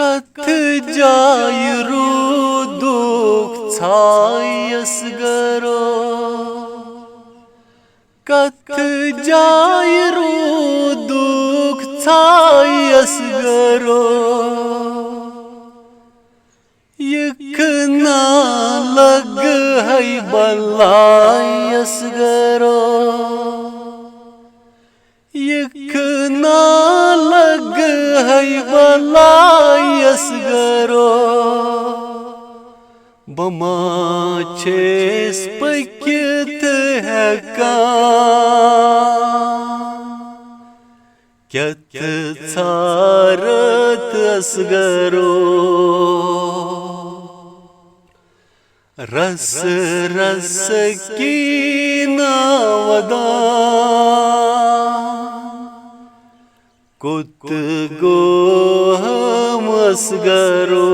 कथ जायरू दुख छायस गरो कथ जायरू दुख छायस गरो यखना लग है बलायस गरो यखना लग है बलायस गरो बमा छेस पकित हेका क्यत छारत असगरो रस रस की नावदा कुत गो हम असगरो।